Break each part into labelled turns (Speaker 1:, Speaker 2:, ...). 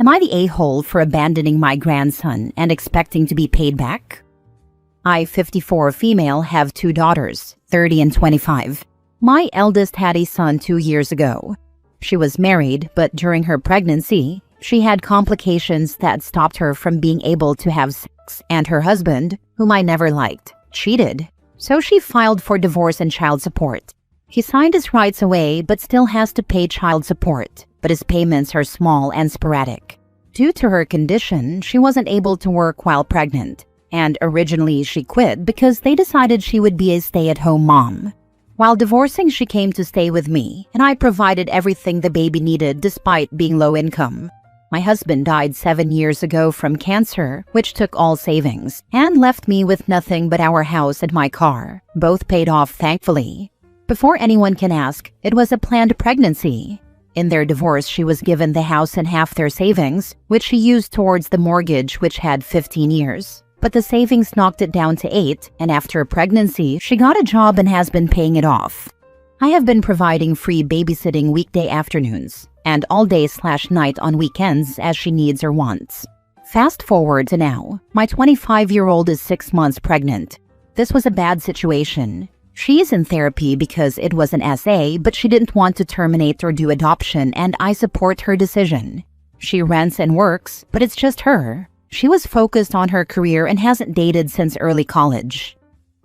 Speaker 1: Am I the a-hole for abandoning my grandson and expecting to be paid back? I, 54 female, have 2 daughters, 30 and 25. My eldest had a son 2 years ago. She was married, but during her pregnancy, she had complications that stopped her from being able to have sex, and her husband, whom I never liked, cheated. So she filed for divorce and child support. He signed his rights away but still has to pay child support, but his payments are small and sporadic. Due to her condition, she wasn't able to work while pregnant, and originally she quit because they decided she would be a stay-at-home mom. While divorcing, she came to stay with me, and I provided everything the baby needed despite being low income. My husband died 7 years ago from cancer, which took all savings, and left me with nothing but our house and my car, both paid off thankfully. Before anyone can ask, it was a planned pregnancy. In their divorce, she was given the house and half their savings, which she used towards the mortgage, which had 15 years. But the savings knocked it down to 8, and after a pregnancy, she got a job and has been paying it off. I have been providing free babysitting weekday afternoons, and all day/night on weekends as she needs or wants. Fast forward to now, my 25-year-old is 6 months pregnant. This was a bad situation. She is in therapy because it was an SA, but she didn't want to terminate or do adoption, and I support her decision. She rents and works, but it's just her. She was focused on her career and hasn't dated since early college.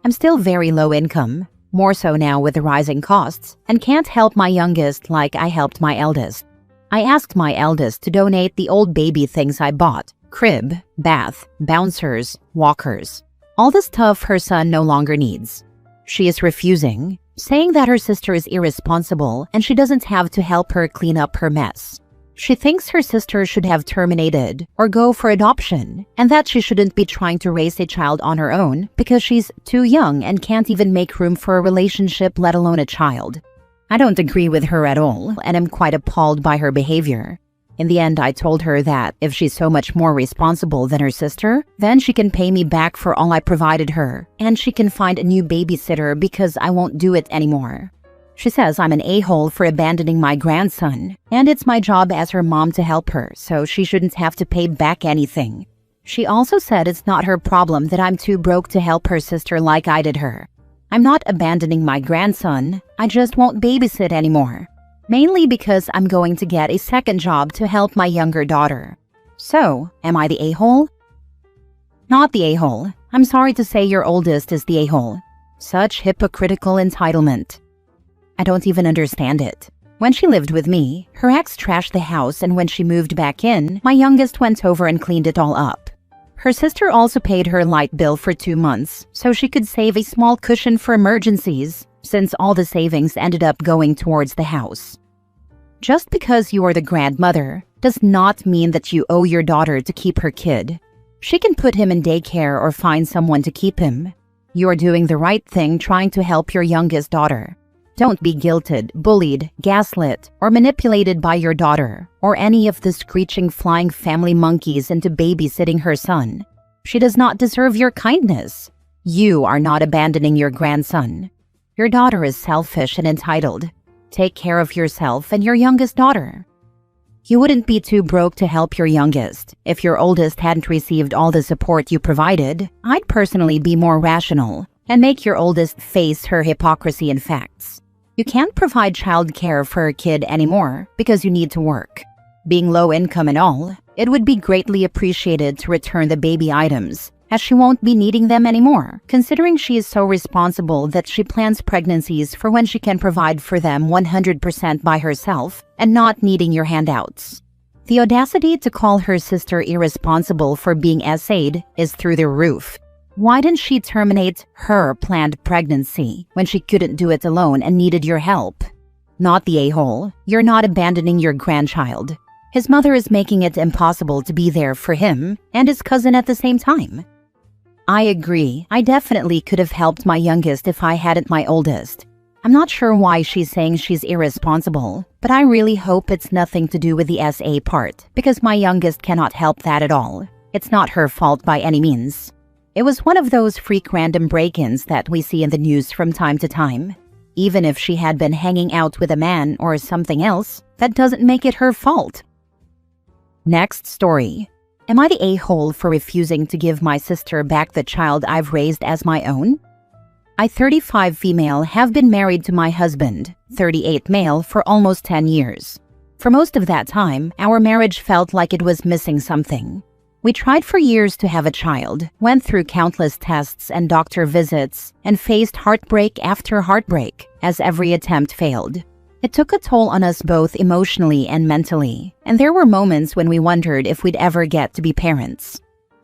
Speaker 1: I'm still very low income, more so now with the rising costs, and can't help my youngest like I helped my eldest. I asked my eldest to donate the old baby things I bought: crib, bath, bouncers, walkers. All the stuff her son no longer needs. She is refusing, saying that her sister is irresponsible and she doesn't have to help her clean up her mess. She thinks her sister should have terminated or go for adoption, and that she shouldn't be trying to raise a child on her own because she's too young and can't even make room for a relationship, let alone a child. I don't agree with her at all, and am quite appalled by her behavior. In the end, I told her that if she's so much more responsible than her sister, then she can pay me back for all I provided her, and she can find a new babysitter because I won't do it anymore. She says I'm an a-hole for abandoning my grandson, and it's my job as her mom to help her, so she shouldn't have to pay back anything. She also said it's not her problem that I'm too broke to help her sister like I did her. I'm not abandoning my grandson, I just won't babysit anymore. Mainly because I'm going to get a second job to help my younger daughter. So, am I the a-hole? Not the a-hole. I'm sorry to say your oldest is the a-hole. Such hypocritical entitlement. I don't even understand it. When she lived with me, her ex trashed the house, and when she moved back in, my youngest went over and cleaned it all up. Her sister also paid her light bill for 2 months, so she could save a small cushion for emergencies, since all the savings ended up going towards the house. Just because you are the grandmother does not mean that you owe your daughter to keep her kid. She can put him in daycare or find someone to keep him. You are doing the right thing trying to help your youngest daughter. Don't be guilted, bullied, gaslit, or manipulated by your daughter or any of the screeching flying family monkeys into babysitting her son. She does not deserve your kindness. You are not abandoning your grandson. Your daughter is selfish and entitled. Take care of yourself and your youngest daughter. You wouldn't be too broke to help your youngest. If your oldest hadn't received all the support you provided, I'd personally be more rational and make your oldest face her hypocrisy and facts. You can't provide child care for a kid anymore because you need to work. Being low income and all, it would be greatly appreciated to return the baby items, as she won't be needing them anymore, considering she is so responsible that she plans pregnancies for when she can provide for them 100% by herself and not needing your handouts. The audacity to call her sister irresponsible for being SA'd is through the roof. Why didn't she terminate her planned pregnancy when she couldn't do it alone and needed your help? Not the a-hole. You're not abandoning your grandchild. His mother is making it impossible to be there for him and his cousin at the same time. I agree. I definitely could have helped my youngest if I hadn't my oldest. I'm not sure why she's saying she's irresponsible, but I really hope it's nothing to do with the SA part, because my youngest cannot help that at all. It's not her fault by any means. It was one of those freak random break-ins that we see in the news from time to time. Even if she had been hanging out with a man or something else, that doesn't make it her fault. Next story. Am I the a-hole for refusing to give my sister back the child I've raised as my own? I, 35 female, have been married to my husband, 38 male, for almost 10 years. For most of that time, our marriage felt like it was missing something. We tried for years to have a child, went through countless tests and doctor visits, and faced heartbreak after heartbreak as every attempt failed. It took a toll on us both emotionally and mentally, and there were moments when we wondered if we'd ever get to be parents.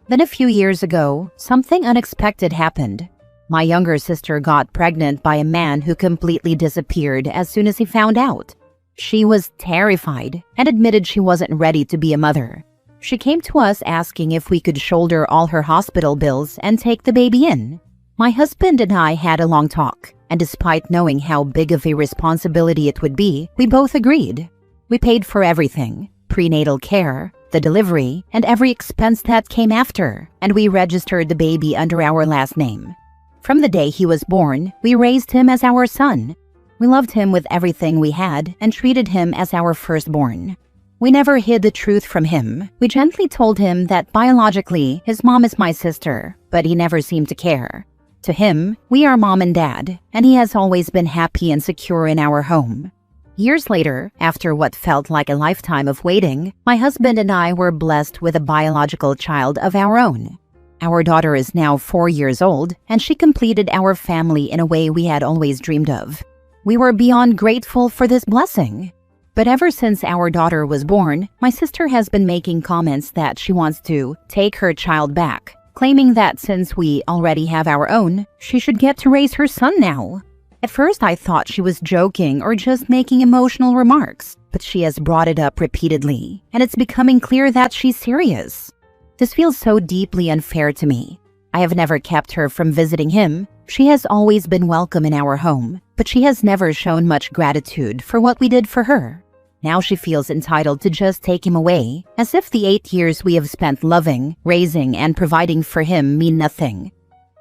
Speaker 1: Then a few years ago, something unexpected happened. My younger sister got pregnant by a man who completely disappeared as soon as he found out. She was terrified and admitted she wasn't ready to be a mother. She came to us asking if we could shoulder all her hospital bills and take the baby in. My husband and I had a long talk, and despite knowing how big of a responsibility it would be, we both agreed. We paid for everything: prenatal care, the delivery, and every expense that came after, and we registered the baby under our last name. From the day he was born, we raised him as our son. We loved him with everything we had and treated him as our firstborn. We never hid the truth from him. We gently told him that biologically, his mom is my sister, but he never seemed to care. To him, we are mom and dad, and he has always been happy and secure in our home. Years later, after what felt like a lifetime of waiting, my husband and I were blessed with a biological child of our own. Our daughter is now 4 years old, and she completed our family in a way we had always dreamed of. We were beyond grateful for this blessing. But ever since our daughter was born, my sister has been making comments that she wants to take her child back, claiming that since we already have our own, she should get to raise her son now. At first, I thought she was joking or just making emotional remarks, but she has brought it up repeatedly, and it's becoming clear that she's serious. This feels so deeply unfair to me. I have never kept her from visiting him. She has always been welcome in our home, but she has never shown much gratitude for what we did for her. Now she feels entitled to just take him away, as if the 8 years we have spent loving, raising, and providing for him mean nothing.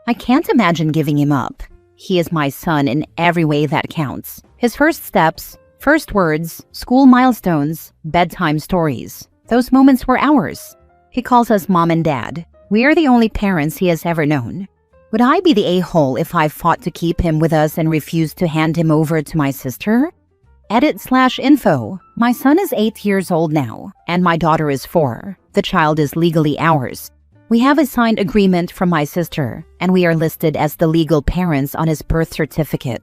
Speaker 1: I can't imagine giving him up. He is my son in every way that counts. His first steps, first words, school milestones, bedtime stories. Those moments were ours. He calls us mom and dad. We are the only parents he has ever known. Would I be the a-hole if I fought to keep him with us and refused to hand him over to my sister? Edit/info. My son is 8 years old now, and my daughter is 4. The child is legally ours. We have a signed agreement from my sister, and we are listed as the legal parents on his birth certificate.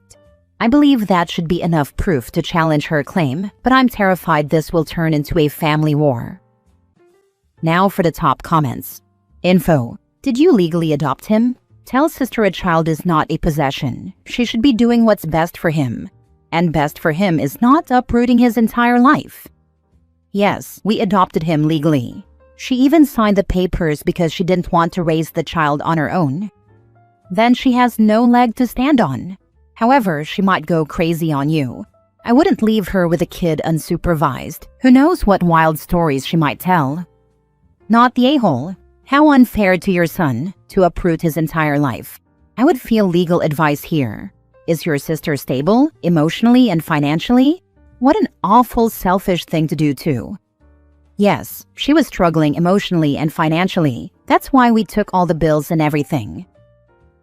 Speaker 1: I believe that should be enough proof to challenge her claim, but I'm terrified this will turn into a family war. Now for the top comments. Info. Did you legally adopt him? Tell sister a child is not a possession. She should be doing what's best for him. And best for him is not uprooting his entire life. Yes, we adopted him legally. She even signed the papers because she didn't want to raise the child on her own. Then she has no leg to stand on. However, she might go crazy on you. I wouldn't leave her with a kid unsupervised. Who knows what wild stories she might tell. Not the a-hole. How unfair to your son to uproot his entire life. I would feel legal advice here. Is your sister stable, emotionally and financially? What an awful, selfish thing to do too. Yes, she was struggling emotionally and financially. That's why we took all the bills and everything.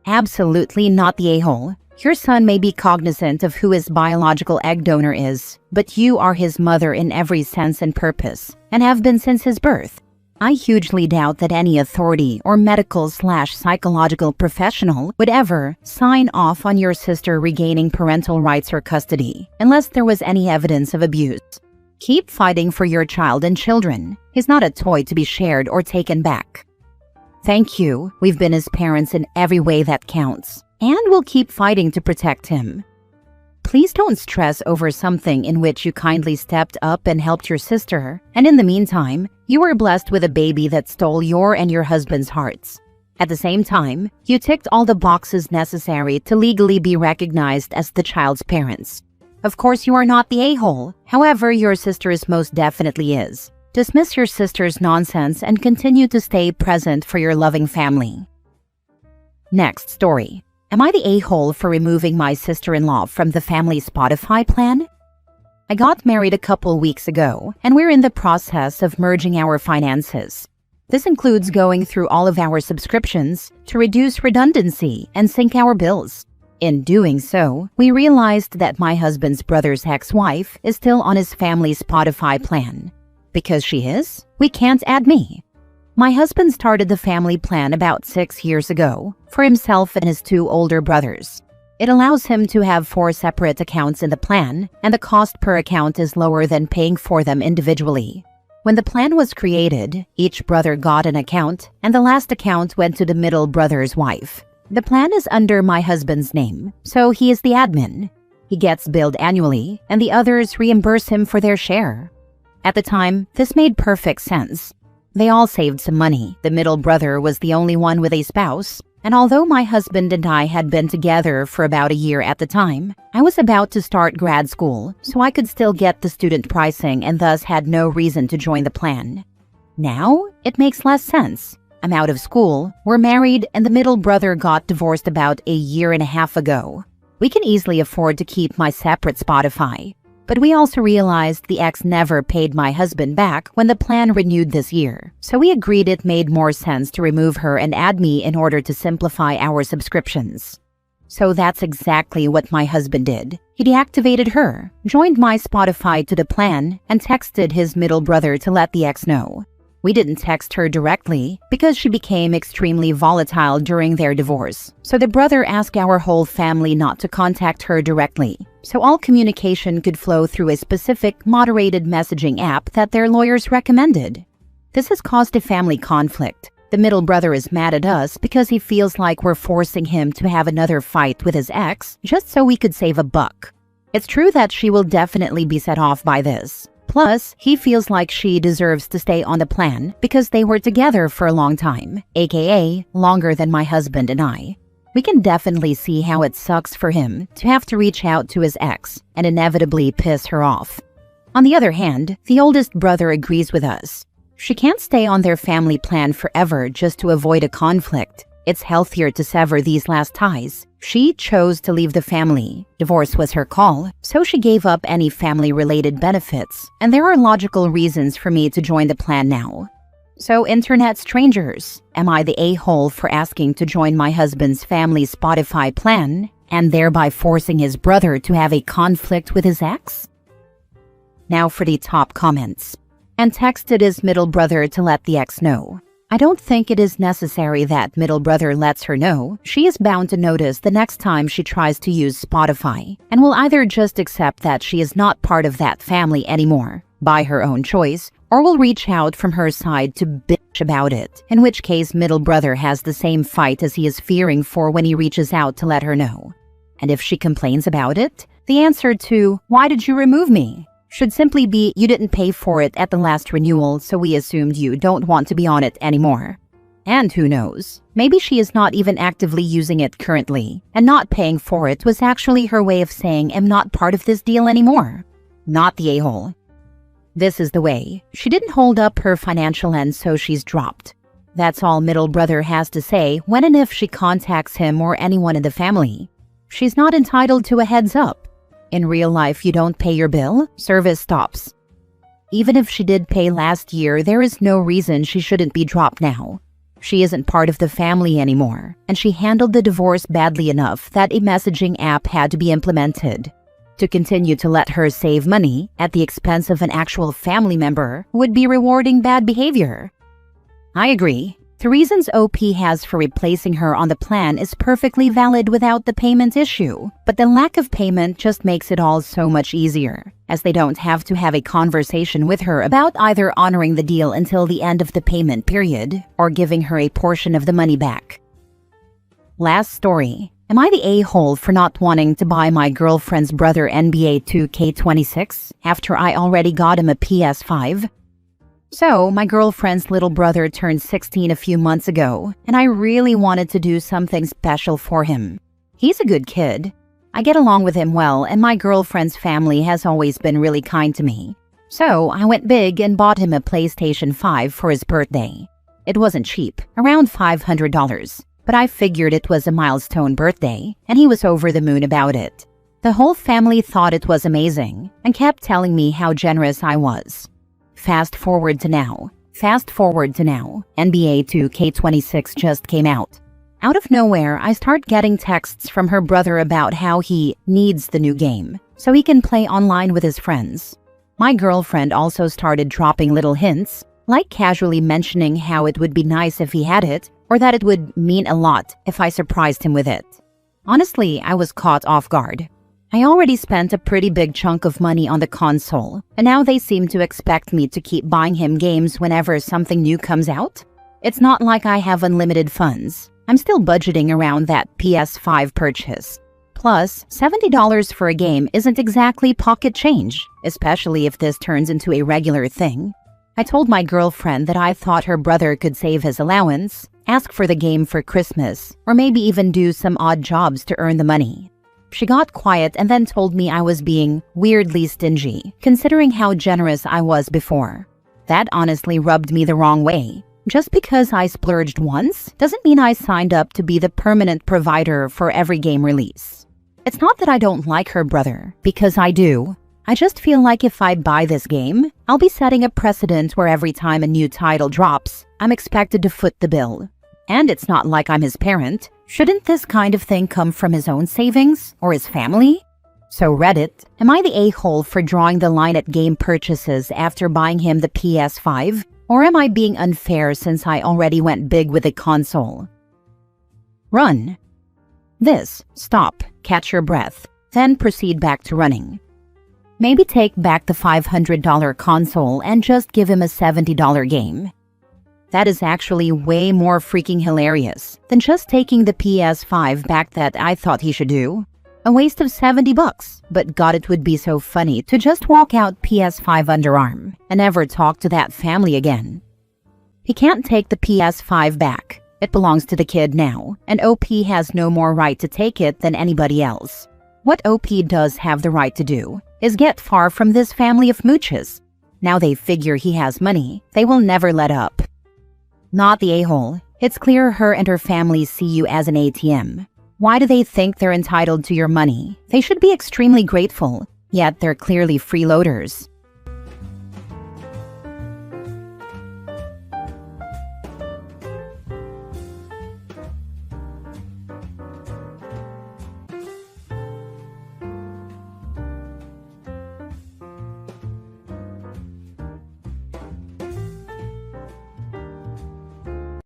Speaker 1: Absolutely not the a-hole. Your son may be cognizant of who his biological egg donor is, but you are his mother in every sense and purpose, and have been since his birth. I hugely doubt that any authority or medical/psychological professional would ever sign off on your sister regaining parental rights or custody, unless there was any evidence of abuse. Keep fighting for your child and children. He's not a toy to be shared or taken back. Thank you. We've been his parents in every way that counts, and we'll keep fighting to protect him. Please don't stress over something in which you kindly stepped up and helped your sister, and in the meantime, you were blessed with a baby that stole your and your husband's hearts. At the same time, you ticked all the boxes necessary to legally be recognized as the child's parents. Of course, you are not the a-hole. However, your sister most definitely is. Dismiss your sister's nonsense and continue to stay present for your loving family. Next story. Am I the a-hole for removing my sister-in-law from the family Spotify plan? I got married a couple weeks ago, and we're in the process of merging our finances. This includes going through all of our subscriptions to reduce redundancy and sync our bills. In doing so, we realized that my husband's brother's ex-wife is still on his family's Spotify plan. Because she is, we can't add me. My husband started the family plan about 6 years ago for himself and his 2 older brothers. It allows him to have 4 separate accounts in the plan, and the cost per account is lower than paying for them individually. When the plan was created, each brother got an account, and the last account went to the middle brother's wife. The plan is under my husband's name, so he is the admin. He gets billed annually, and the others reimburse him for their share. At the time, this made perfect sense. They all saved some money. The middle brother was the only one with a spouse, and although my husband and I had been together for about a year at the time, I was about to start grad school, so I could still get the student pricing and thus had no reason to join the plan. Now, it makes less sense. I'm out of school, we're married, and the middle brother got divorced about a year and a half ago. We can easily afford to keep my separate Spotify. But we also realized the ex never paid my husband back when the plan renewed this year, so we agreed it made more sense to remove her and add me in order to simplify our subscriptions. So that's exactly what my husband did. He deactivated her, joined my Spotify to the plan, and texted his middle brother to let the ex know. We didn't text her directly because she became extremely volatile during their divorce, so the brother asked our whole family not to contact her directly, so all communication could flow through a specific moderated messaging app that their lawyers recommended. This has caused a family conflict. The middle brother is mad at us because he feels like we're forcing him to have another fight with his ex just so we could save a buck. It's true that she will definitely be set off by this. Plus, he feels like she deserves to stay on the plan because they were together for a long time, aka longer than my husband and I. We can definitely see how it sucks for him to have to reach out to his ex and inevitably piss her off. On the other hand, the oldest brother agrees with us. She can't stay on their family plan forever just to avoid a conflict. It's healthier to sever these last ties. She chose to leave the family. Divorce was her call, so she gave up any family-related benefits, and there are logical reasons for me to join the plan now. So, internet strangers, am I the a-hole for asking to join my husband's family Spotify plan and thereby forcing his brother to have a conflict with his ex? Now for the top comments. And texted his middle brother to let the ex know. I don't think it is necessary that middle brother lets her know. She is bound to notice the next time she tries to use Spotify and will either just accept that she is not part of that family anymore, by her own choice, or will reach out from her side to bitch about it, in which case middle brother has the same fight as he is fearing for when he reaches out to let her know. And if she complains about it, the answer to, "Why did you remove me?" should simply be, "You didn't pay for it at the last renewal, so we assumed you don't want to be on it anymore." And who knows, maybe she is not even actively using it currently, and not paying for it was actually her way of saying, "I'm not part of this deal anymore." Not the a-hole. This is the way. She didn't hold up her financial end, so she's dropped. That's all middle brother has to say when and if she contacts him or anyone in the family. She's not entitled to a heads up. In real life, you don't pay your bill, service stops. Even if she did pay last year, there is no reason she shouldn't be dropped now. She isn't part of the family anymore, and she handled the divorce badly enough that a messaging app had to be implemented. To continue to let her save money at the expense of an actual family member would be rewarding bad behavior. I agree. The reasons OP has for replacing her on the plan is perfectly valid without the payment issue, but the lack of payment just makes it all so much easier, as they don't have to have a conversation with her about either honoring the deal until the end of the payment period or giving her a portion of the money back. Last story. Am I the a-hole for not wanting to buy my girlfriend's brother NBA 2K26 after I already got him a PS5? So, my girlfriend's little brother turned 16 a few months ago, and I really wanted to do something special for him. He's a good kid. I get along with him well, and my girlfriend's family has always been really kind to me. So, I went big and bought him a PlayStation 5 for his birthday. It wasn't cheap, around $500, but I figured it was a milestone birthday, and he was over the moon about it. The whole family thought it was amazing and kept telling me how generous I was. Fast forward to now, NBA 2K26 just came out. Out of nowhere, I start getting texts from her brother about how he needs the new game so he can play online with his friends. My girlfriend also started dropping little hints, like casually mentioning how it would be nice if he had it, or that it would mean a lot if I surprised him with it. Honestly, I was caught off guard. I already spent a pretty big chunk of money on the console, and now they seem to expect me to keep buying him games whenever something new comes out? It's not like I have unlimited funds. I'm still budgeting around that PS5 purchase. Plus, $70 for a game isn't exactly pocket change, especially if this turns into a regular thing. I told my girlfriend that I thought her brother could save his allowance, ask for the game for Christmas, or maybe even do some odd jobs to earn the money. She got quiet and then told me I was being weirdly stingy, considering how generous I was before. That honestly rubbed me the wrong way. Just because I splurged once doesn't mean I signed up to be the permanent provider for every game release. It's not that I don't like her brother, because I do. I just feel like if I buy this game, I'll be setting a precedent where every time a new title drops, I'm expected to foot the bill. And it's not like I'm his parent. Shouldn't this kind of thing come from his own savings or his family? So Reddit, am I the a-hole for drawing the line at game purchases after buying him the PS5? Or am I being unfair since I already went big with the console? Run. This, stop, catch your breath, then proceed back to running. Maybe take back the $500 console and just give him a $70 game. That is actually way more freaking hilarious than just taking the PS5 back that I thought he should do. A waste of $70, but God, it would be so funny to just walk out PS5 underarm and never talk to that family again. He can't take the PS5 back. It belongs to the kid now, and OP has no more right to take it than anybody else. What OP does have the right to do is get far from this family of mooches. Now they figure he has money, they will never let up. Not the a-hole. It's clear her and her family see you as an ATM. Why do they think they're entitled to your money? They should be extremely grateful, yet they're clearly freeloaders.